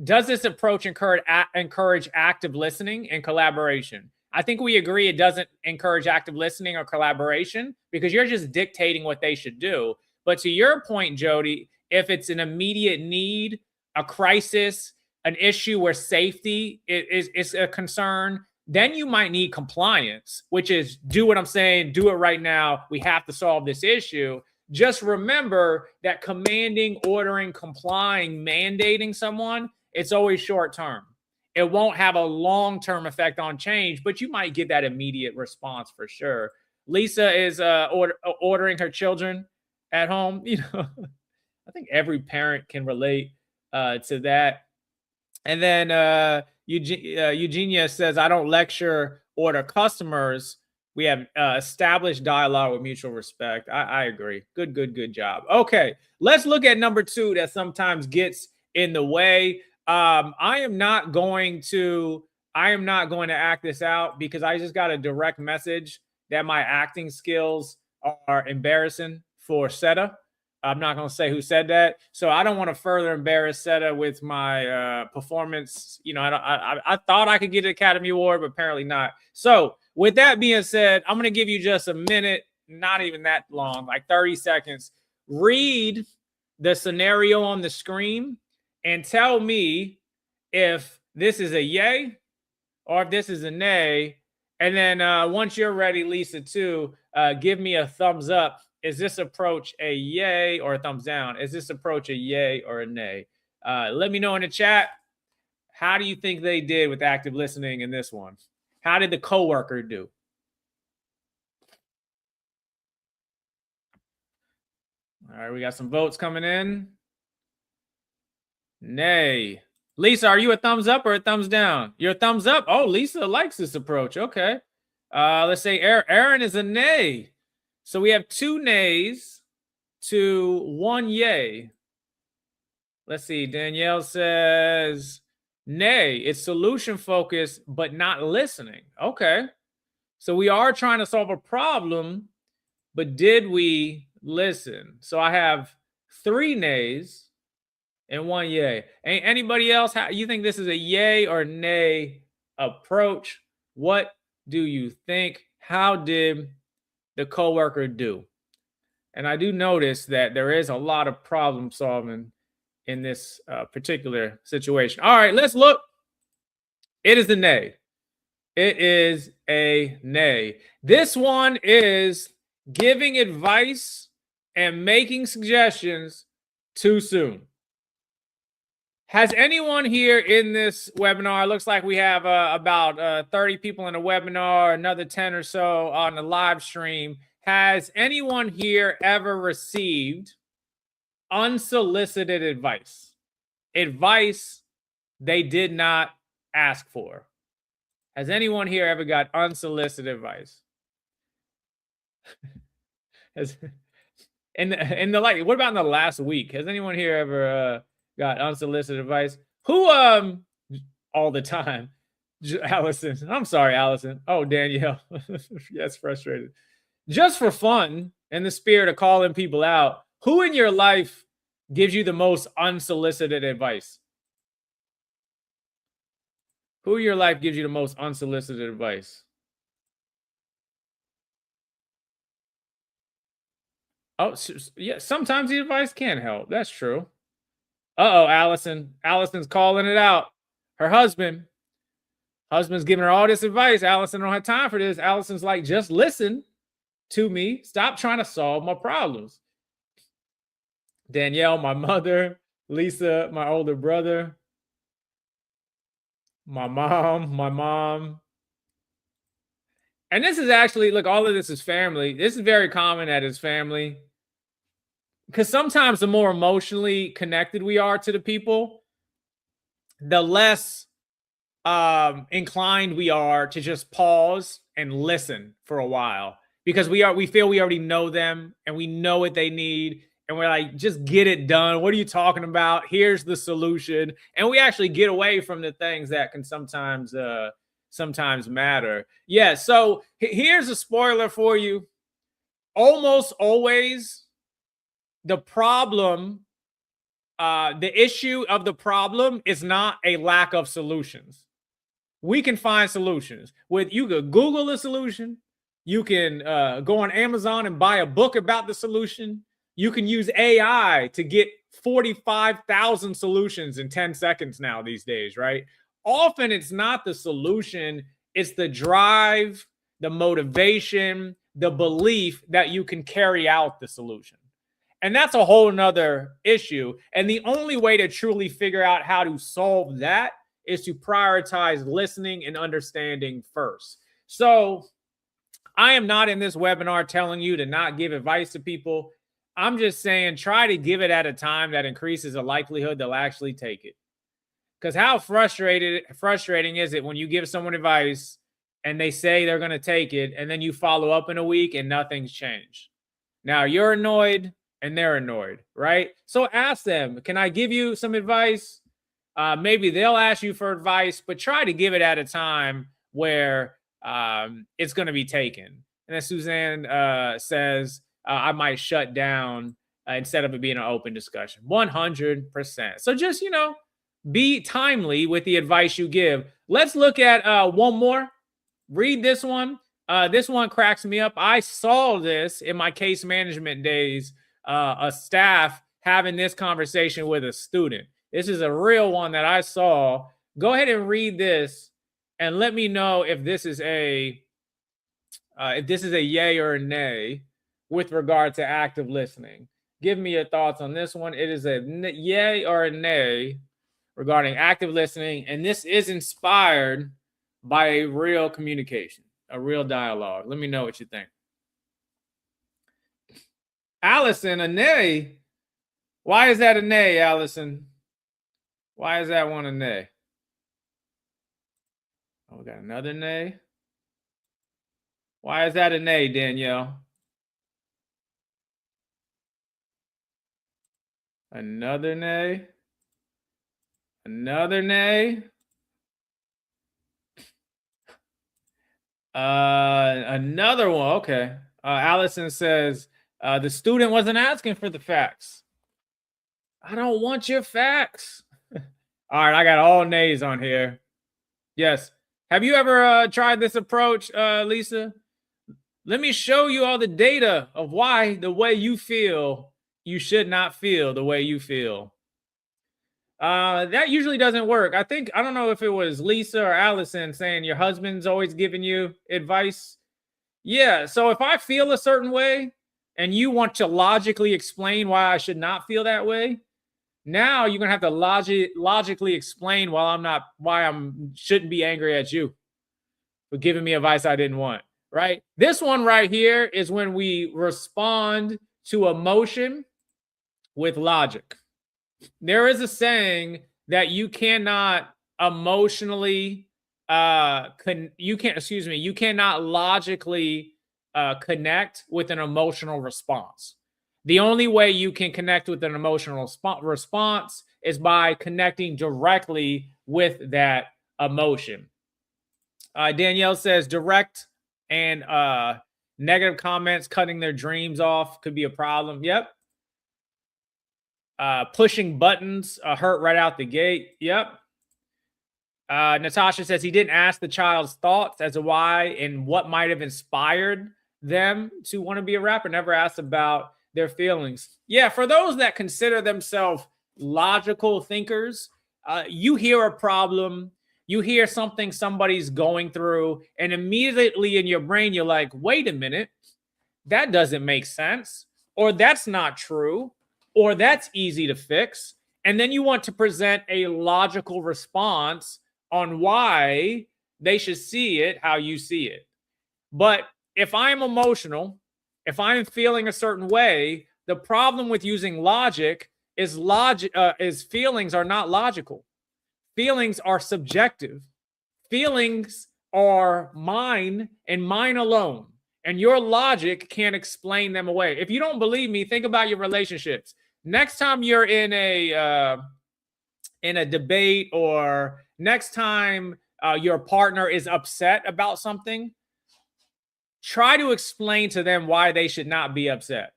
does this approach encourage active listening and collaboration? I think we agree it doesn't encourage active listening or collaboration because you're just dictating what they should do. But to your point, Jody, if it's an immediate need, a crisis, an issue where safety is a concern, then you might need compliance, which is do what I'm saying, do it right now. We have to solve this issue. Just remember that commanding, ordering, complying, mandating someone, it's always short term. It won't have a long-term effect on change, but you might get that immediate response for sure. Lisa is ordering her children at home. You know, I think every parent can relate to that. And then Eugenia says, I don't lecture order customers. We have established dialogue with mutual respect. I agree. Good job. Okay, let's look at number 2 that sometimes gets in the way. I am not going to act this out because I just got a direct message that my acting skills are embarrassing for Seta. I'm not going to say who said that. So I don't want to further embarrass Seta with my performance. You know, I thought I could get an Academy Award, but apparently not. So with that being said, I'm going to give you just a minute, not even that long, like 30 seconds. Read the scenario on the screen and tell me if this is a yay or if this is a nay. And then once you're ready, Lisa, too, give me a thumbs up. Is this approach a yay or a thumbs down? Is this approach a yay or a nay? Let me know in the chat. How do you think they did with active listening in this one? How did the coworker do? All right, we got some votes coming in. Nay. Lisa, are you a thumbs up or a thumbs down? You're a thumbs up. Oh, Lisa likes this approach. Okay. Let's say Aaron is a nay. So we have 2 nays to 1 yay. Let's see. Danielle says, nay, it's solution focused, but not listening. Okay. So we are trying to solve a problem, but did we listen? So I have 3 nays and 1 yay. Anybody else? You think this is a yay or nay approach? What do you think? How did the coworker do? And I do notice that there is a lot of problem solving in this particular situation. All right, let's look. It is a nay. It is a nay. This one is giving advice and making suggestions too soon. Has anyone here in this webinar, looks like we have about 30 people in the webinar, another 10 or so on the live stream. Has anyone here ever received unsolicited advice? Advice they did not ask for. Has anyone here ever got unsolicited advice? in the like, what about in the last week? Has anyone here ever got unsolicited advice? Who all the time? Allison. I'm sorry, Allison. Oh, Danielle. Yes, frustrated. Just for fun, in the spirit of calling people out, who in your life gives you the most unsolicited advice? Who in your life gives you the most unsolicited advice? Oh, yeah. Sometimes the advice can help. That's true. Uh-oh, Allison. Allison's calling it out. Her husband's giving her all this advice. Allison don't have time for this. Allison's like, just listen to me. Stop trying to solve my problems. Danielle, my mother. Lisa, my older brother. My mom. And this is actually, look, all of this is family. This is very common at his family. Because sometimes the more emotionally connected we are to the people, the less inclined we are to just pause and listen for a while, because we feel we already know them and we know what they need, and we're like, just get it done. What are you talking about? Here's the solution. And we actually get away from the things that can sometimes matter. Yeah, so here's a spoiler for you. Almost always the issue of the problem is not a lack of solutions. We can find solutions. You could Google a solution. You can go on Amazon and buy a book about the solution. You can use AI to get 45,000 solutions in 10 seconds now these days, right? Often it's not the solution, it's the drive, the motivation, the belief that you can carry out the solution. And that's a whole nother issue. And the only way to truly figure out how to solve that is to prioritize listening and understanding first. So I am not in this webinar telling you to not give advice to people. I'm just saying, try to give it at a time that increases the likelihood they'll actually take it. Because how frustrating is it when you give someone advice and they say they're going to take it, and then you follow up in a week and nothing's changed? Now you're annoyed and they're annoyed, right? So ask them, can I give you some advice? Maybe they'll ask you for advice, but try to give it at a time where it's going to be taken. And then Suzanne says, I might shut down instead of it being an open discussion. 100%. So just, be timely with the advice you give. Let's look at one more. Read this one. This one cracks me up. I saw this in my case management days, a staff having this conversation with a student. This is a real one that I saw. Go ahead and read this and let me know if this is a yay or a nay with regard to active listening. Give me your thoughts on this one. It is a yay or a nay regarding active listening, and this is inspired by a real communication, a real dialogue. Let me know what you think. Allison, a nay? Why is that a nay, Allison? Why is that one a nay? Oh, we got another nay. Why is that a nay, Danielle? Another nay. Another nay. Another one. Okay. Allison says, the student wasn't asking for the facts. I don't want your facts. All right, I got all nays on here. Yes. Have you ever tried this approach, Lisa? Let me show you all the data of why the way you feel, you should not feel the way you feel. That usually doesn't work. I don't know if it was Lisa or Allison saying your husband's always giving you advice. Yeah, so if I feel a certain way and you want to logically explain why I should not feel that way, now you're gonna have to logically explain why I shouldn't be angry at you for giving me advice I didn't want, right? This one right here is when we respond to emotion with logic. There is a saying that you cannot emotionally you cannot logically connect with an emotional response. The only way you can connect with an emotional response is by connecting directly with that emotion. Danielle says direct and negative comments, cutting their dreams off could be a problem. Yep. Pushing buttons hurt right out the gate. Yep. Natasha says he didn't ask the child's thoughts as to why and what might have inspired them to want to be a rapper. Never asked about their feelings. Yeah, for those that consider themselves logical thinkers, you hear a problem, you hear something somebody's going through, and immediately in your brain, you're like, wait a minute, that doesn't make sense, or that's not true, or that's easy to fix. And then you want to present a logical response on why they should see it how you see it. But if I'm emotional, if I'm feeling a certain way, the problem with using logic is feelings are not logical. Feelings are subjective. Feelings are mine and mine alone. And your logic can't explain them away. If you don't believe me, think about your relationships. Next time you're in a debate, or next time your partner is upset about something, try to explain to them why they should not be upset.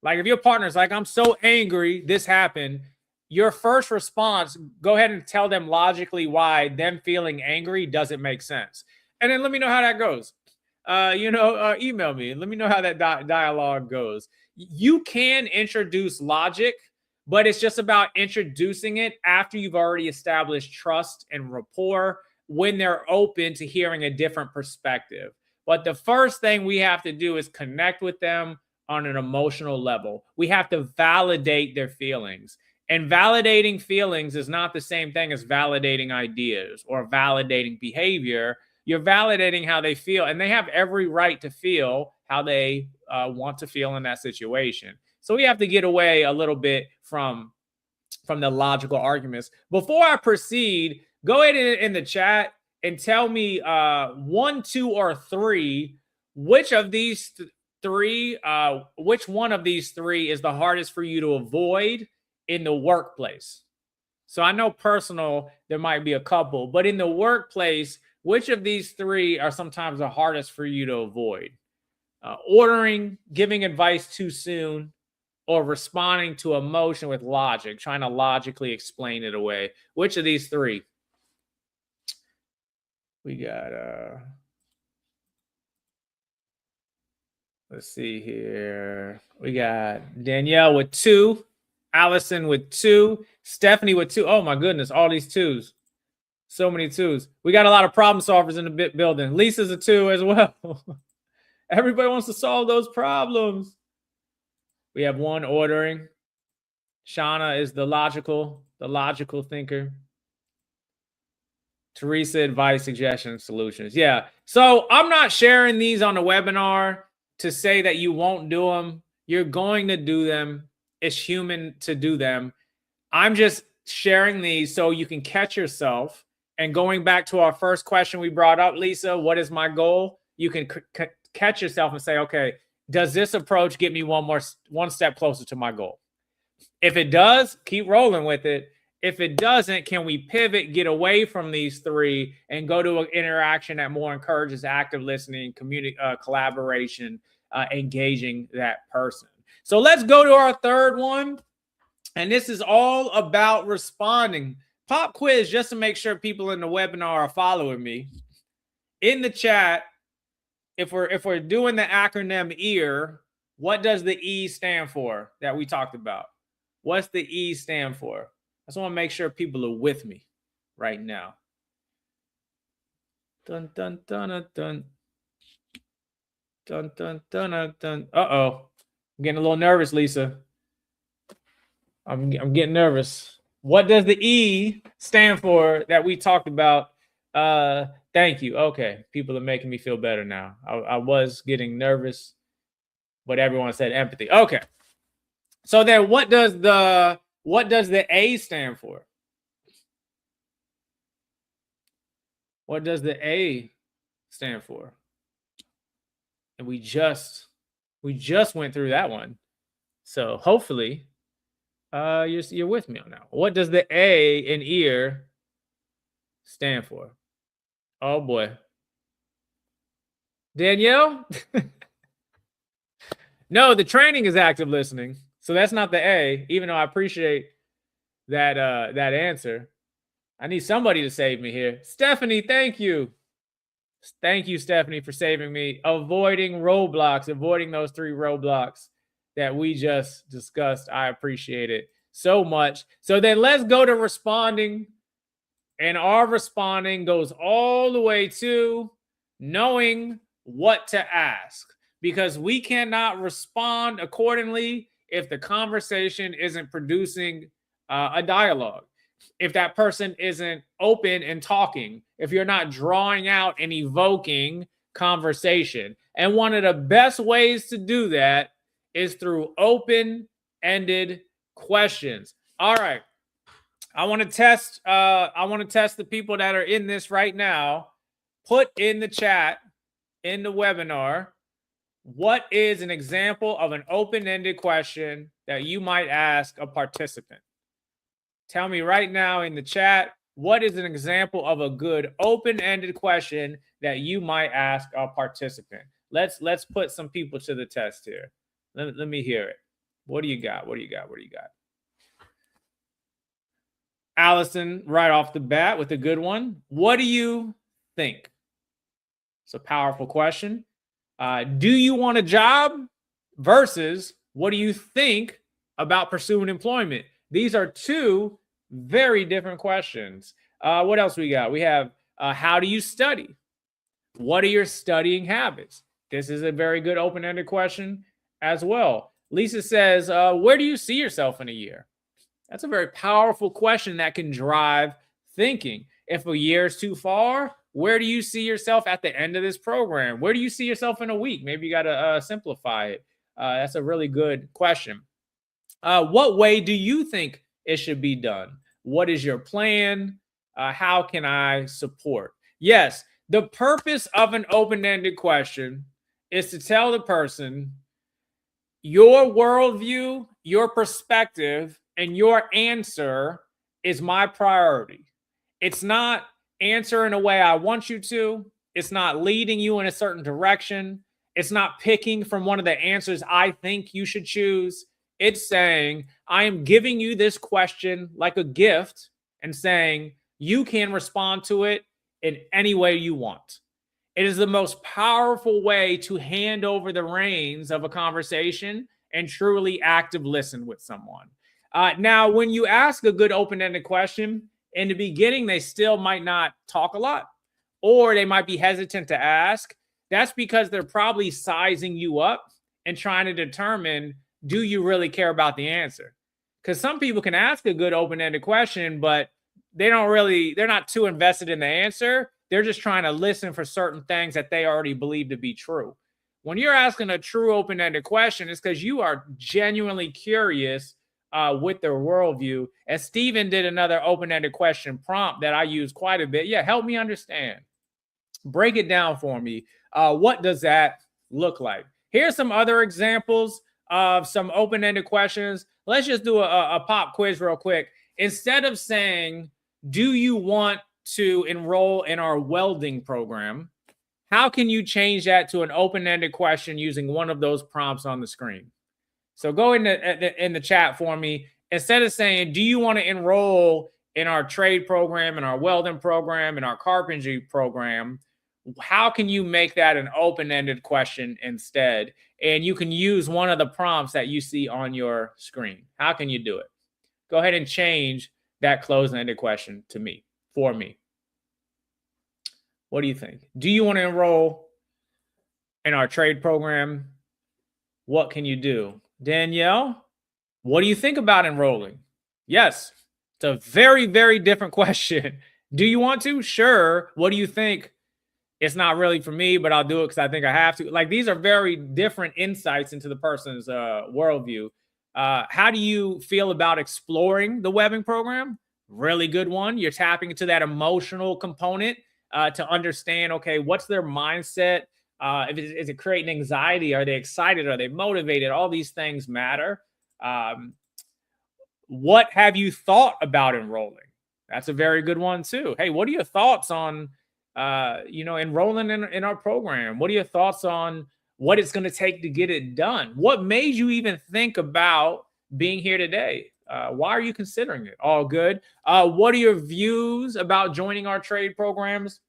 Like if your partner's like, I'm so angry, this happened, your first response, go ahead and tell them logically why them feeling angry doesn't make sense. And then let me know how that goes. Email me and let me know how that dialogue goes. You can introduce logic, but it's just about introducing it after you've already established trust and rapport, when they're open to hearing a different perspective. But the first thing we have to do is connect with them on an emotional level. We have to validate their feelings. And validating feelings is not the same thing as validating ideas or validating behavior. You're validating how they feel, and they have every right to feel how they want to feel in that situation. So we have to get away a little bit from the logical arguments. Before I proceed, go ahead in the chat and tell me 1, 2, or 3, which of these three, which one of these three is the hardest for you to avoid in the workplace. So I know personal, there might be a couple, but in the workplace, which of these three are sometimes the hardest for you to avoid? Ordering, giving advice too soon, or responding to emotion with logic, trying to logically explain it away. Which of these three? We got, let's see here. We got Danielle with 2, Allison with 2, Stephanie with 2. Oh my goodness, all these 2s. So many 2s. We got a lot of problem solvers in the building. Lisa's a 2 as well. Everybody wants to solve those problems. We have 1 ordering. Shauna is the logical thinker. Teresa, advice, suggestions, solutions. Yeah. So I'm not sharing these on the webinar to say that you won't do them. You're going to do them. It's human to do them. I'm just sharing these so you can catch yourself. And going back to our first question we brought up, Lisa, what is my goal? You can catch yourself and say, okay, does this approach get me one step closer to my goal? If it does, keep rolling with it. If it doesn't, can we pivot, get away from these 3, and go to an interaction that more encourages active listening, collaboration, engaging that person? So let's go to our third one. And this is all about responding. Pop quiz, just to make sure people in the webinar are following me. In the chat, if we're doing the acronym EAR, what does the E stand for that we talked about? What's the E stand for? I just want to make sure people are with me right now. Dun, dun, dun, dun, dun. Dun, dun, dun, dun, dun. Uh-oh. I'm getting a little nervous, Lisa. I'm getting nervous. What does the E stand for that we talked about? Thank you. Okay. People are making me feel better now. I was getting nervous, but everyone said empathy. Okay. So then what does the A stand for? What does the A stand for? And we just went through that one. So hopefully you're with me on that. What does the A in EAR stand for? Oh boy. Danielle? No, the training is active listening. So that's not the A, even though I appreciate that answer. I need somebody to save me here. Stephanie, thank you. Thank you, Stephanie, for saving me. Avoiding roadblocks, avoiding those 3 roadblocks. that we just discussed. I appreciate it so much. So then let's go to responding. And our responding goes all the way to knowing what to ask, because we cannot respond accordingly if the conversation isn't producing a dialogue, if that person isn't open and talking, if you're not drawing out and evoking conversation. And one of the best ways to do that is through open-ended questions. All right. I want to test the people that are in this right now. Put in the chat, in the webinar, what is an example of an open-ended question that you might ask a participant? Tell me right now in the chat, what is an example of a good open-ended question that you might ask a participant? Let's put some people to the test here. Let me hear it. What do you got? What do you got? What do you got? Allison, right off the bat with a good one. What do you think? It's a powerful question. Do you want a job versus what do you think about pursuing employment? These are two very different questions. What else we got? We have how do you study? What are your studying habits? This is a very good open-ended question as well. Lisa says, where do you see yourself in a year? That's a very powerful question that can drive thinking. If a year is too far, where do you see yourself at the end of this program? Where do you see yourself in a week? Maybe you got to simplify it. That's a really good question. What way do you think it should be done? What is your plan? How can I support? Yes, the purpose of an open-ended question is to tell the person your worldview, your perspective, and your answer is my priority. It's not answer in a way I want you to. It's not leading you in a certain direction. It's not picking from one of the answers I think you should choose. It's saying, I am giving you this question like a gift and saying, you can respond to it in any way you want. It is the most powerful way to hand over the reins of a conversation and truly active listen with someone. Now, when you ask a good open-ended question, in the beginning, they still might not talk a lot, or they might be hesitant to ask. That's because they're probably sizing you up and trying to determine, do you really care about the answer? Because some people can ask a good open-ended question, but they're not too invested in the answer. They're just trying to listen for certain things that they already believe to be true. When you're asking a true open-ended question, it's because you are genuinely curious with their worldview. As Stephen did another open-ended question prompt that I use quite a bit. Yeah, help me understand. Break it down for me. What does that look like? Here's some other examples of some open-ended questions. Let's just do a pop quiz real quick. Instead of saying, do you want to enroll in our welding program? How can you change that to an open-ended question using one of those prompts on the screen? So go in the chat for me. Instead of saying, do you want to enroll in our trade program, in our welding program, in our carpentry program, how can you make that an open-ended question instead? And you can use one of the prompts that you see on your screen. How can you do it? Go ahead and change that closed-ended question to me, for me. What do you think? Do you want to enroll in our trade program? What can you do? Danielle, what do you think about enrolling? Yes, it's a very, very different question. Do you want to? Sure. What do you think? It's not really for me, but I'll do it because I think I have to. Like, these are very different insights into the person's worldview. How do you feel about exploring the webbing program? Really good one. You're tapping into that emotional component to understand, okay, what's their mindset? Is it creating anxiety? Are they excited? Are they motivated? All these things matter. What have you thought about enrolling? That's a very good one too. Hey, what are your thoughts on, enrolling in our program? What are your thoughts on what it's going to take to get it done? What made you even think about being here today? Why are you considering it? All good. What are your views about joining our trade programs?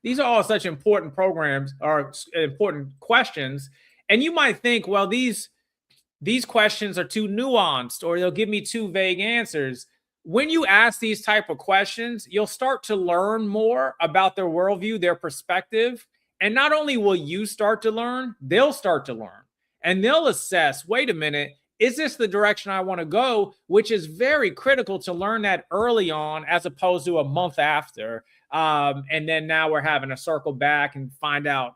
These are all such important programs or important questions. And you might think, well, these these questions are too nuanced or they'll give me too vague answers. When you ask these type of questions, you'll start to learn more about their worldview, their perspective. And not only will you start to learn, they'll start to learn and they'll assess, wait a minute, is this the direction I want to go? Which is very critical to learn that early on as opposed to a month after. And then now we're having to circle back and find out,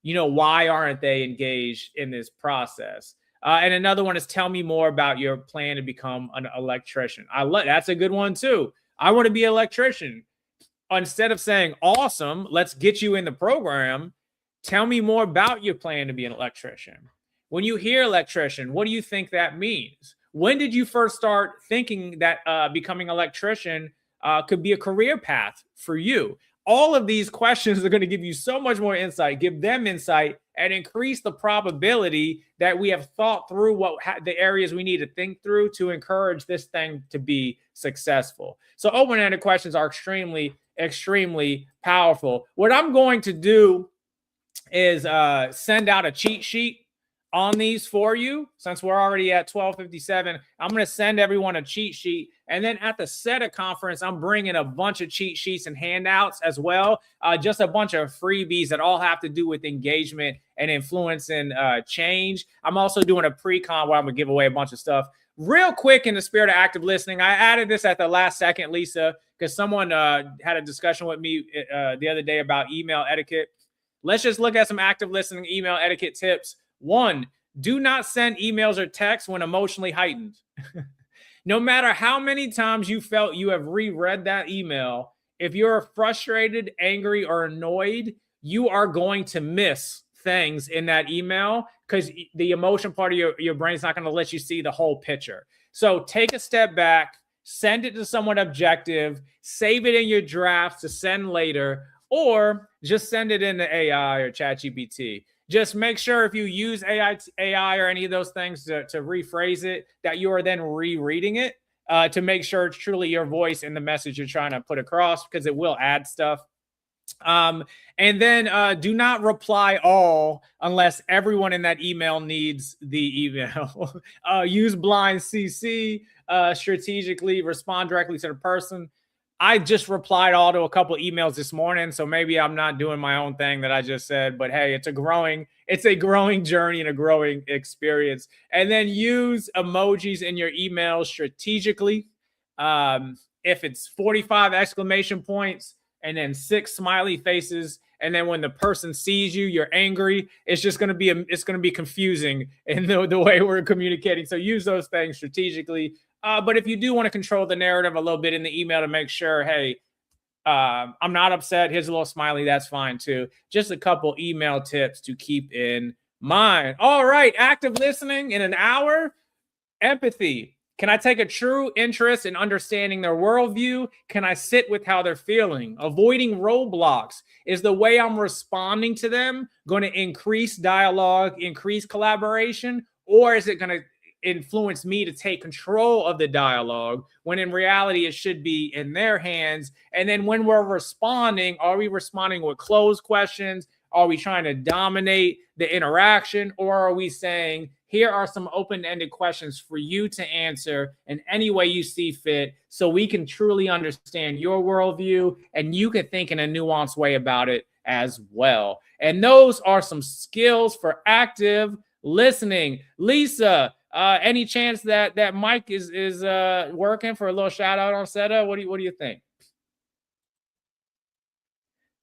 why aren't they engaged in this process? And another one is tell me more about your plan to become an electrician. That's a good one too. I want to be an electrician. Instead of saying, awesome, let's get you in the program, tell me more about your plan to be an electrician. When you hear electrician, what do you think that means? When did you first start thinking that becoming an electrician could be a career path for you? All of these questions are going to give you so much more insight, give them insight, and increase the probability that we have thought through the areas we need to think through to encourage this thing to be successful. So open-ended questions are extremely, extremely powerful. What I'm going to do is send out a cheat sheet on these for you. Since we're already at 12:57, I'm going to send everyone a cheat sheet. And then at the SETA conference, I'm bringing a bunch of cheat sheets and handouts as well. Just a bunch of freebies that all have to do with engagement and influence and change. I'm also doing a pre-con where I'm going to give away a bunch of stuff. Real quick, in the spirit of active listening, I added this at the last second, Lisa, because someone had a discussion with me the other day about email etiquette. Let's just look at some active listening email etiquette tips. 1, do not send emails or texts when emotionally heightened. No matter how many times you felt you have reread that email, if you're frustrated, angry, or annoyed, you are going to miss things in that email because the emotion part of your brain's not going to let you see the whole picture. So take a step back, send it to someone objective, save it in your drafts to send later, or just send it into AI or ChatGPT. Just make sure if you use AI or any of those things to rephrase it, that you are then rereading it to make sure it's truly your voice and the message you're trying to put across, because it will add stuff. And then do not reply all unless everyone in that email needs the email. Use blind CC strategically, respond directly to the person. I just replied all to a couple emails this morning, so maybe I'm not doing my own thing that I just said, but hey, it's a growing journey and a growing experience. And then use emojis in your emails strategically. If it's 45 exclamation points and then 6 smiley faces, and then when the person sees you, you're angry, it's just going to be confusing in the way we're communicating. So use those things strategically. But if you do want to control the narrative a little bit in the email to make sure, hey, I'm not upset, here's a little smiley, that's fine too. Just a couple email tips to keep in mind. All right, active listening in an hour. Empathy. Can I take a true interest in understanding their worldview? Can I sit with how they're feeling? Avoiding roadblocks. Is the way I'm responding to them going to increase dialogue, increase collaboration, or is it going to influence me to take control of the dialogue when in reality it should be in their hands? And then when we're responding, are we responding with closed questions? Are we trying to dominate the interaction? Or are we saying, here are some open-ended questions for you to answer in any way you see fit so we can truly understand your worldview and you can think in a nuanced way about it as well. And those are some skills for active listening. Lisa, any chance that Mike is working for a little shout out on SETA? What do you think?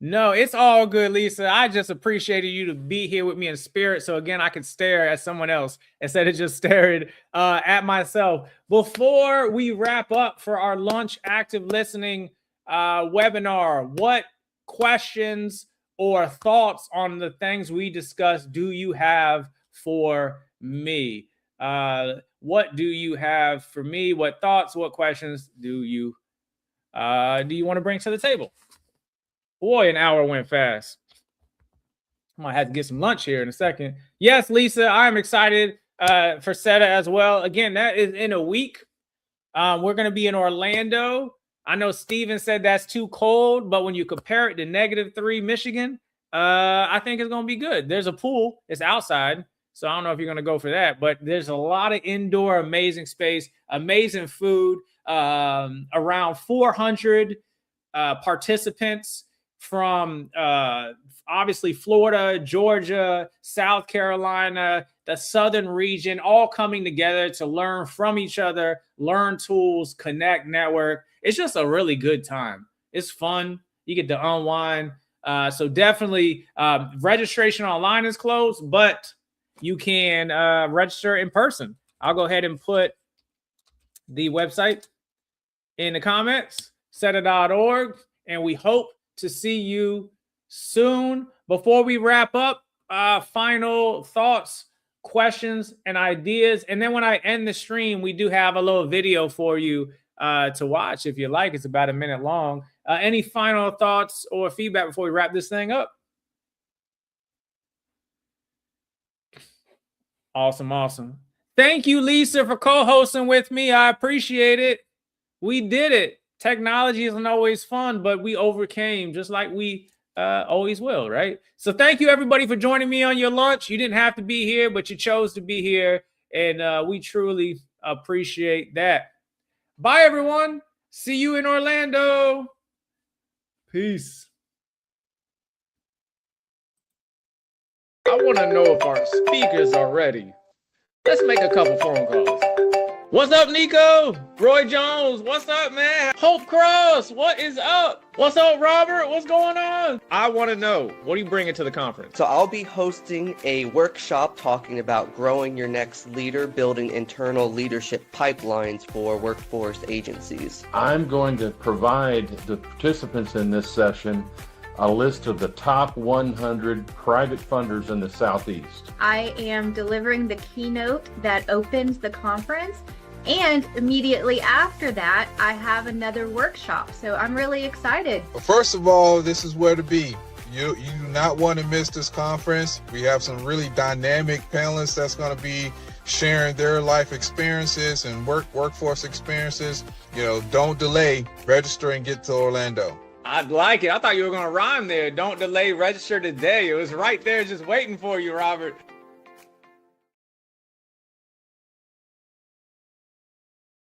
No, it's all good, Lisa. I just appreciated you to be here with me in spirit. So again, I could stare at someone else instead of just staring at myself. Before we wrap up for our lunch active listening webinar, what questions or thoughts on the things we discussed do you have for me? What do you have for me? What thoughts, what questions do you want to bring to the table? Boy, an hour went fast. I might have to get some lunch here in a second. Yes, Lisa, I'm excited for SETA as well. Again, that is in a week. We're going to be in Orlando. I know Steven said that's too cold, but when you compare it to -3 Michigan, I think it's going to be good. There's a pool. It's outside. So I don't know if you're going to go for that, but there's a lot of indoor amazing space, amazing food, around 400 participants from obviously Florida, Georgia, South Carolina, the southern region, all coming together to learn from each other, learn tools, connect, network. It's just a really good time. It's fun. You get to unwind. So definitely registration online is closed, but you can register in person. I'll go ahead and put the website in the comments, seta.org, and we hope to see you soon. Before we wrap up, final thoughts, questions, and ideas. And then when I end the stream, we do have a little video for you to watch if you like. It's about a minute long. Any final thoughts or feedback before we wrap this thing up? Awesome. Thank you, Lisa, for co-hosting with me. I appreciate it. We did it. Technology isn't always fun, but we overcame just like we always will, right? So thank you, everybody, for joining me on your lunch. You didn't have to be here, but you chose to be here, and we truly appreciate that. Bye, everyone. See you in Orlando. Peace. I want to know if our speakers are ready. Let's make a couple phone calls. What's up, Nico? Roy Jones, what's up, man? Hope Cross, what is up? What's up, Robert? What's going on? I want to know, what are you bringing to the conference? So I'll be hosting a workshop talking about growing your next leader, building internal leadership pipelines for workforce agencies. I'm going to provide the participants in this session a list of the top 100 private funders in the Southeast. I am delivering the keynote that opens the conference, and immediately after that, I have another workshop. So I'm really excited. Well, first of all, this is where to be. You do not want to miss this conference. We have some really dynamic panelists that's going to be sharing their life experiences and workforce experiences. Don't delay. Register and get to Orlando. I like it. I thought you were going to rhyme there. Don't delay, register today. It was right there just waiting for you, Robert.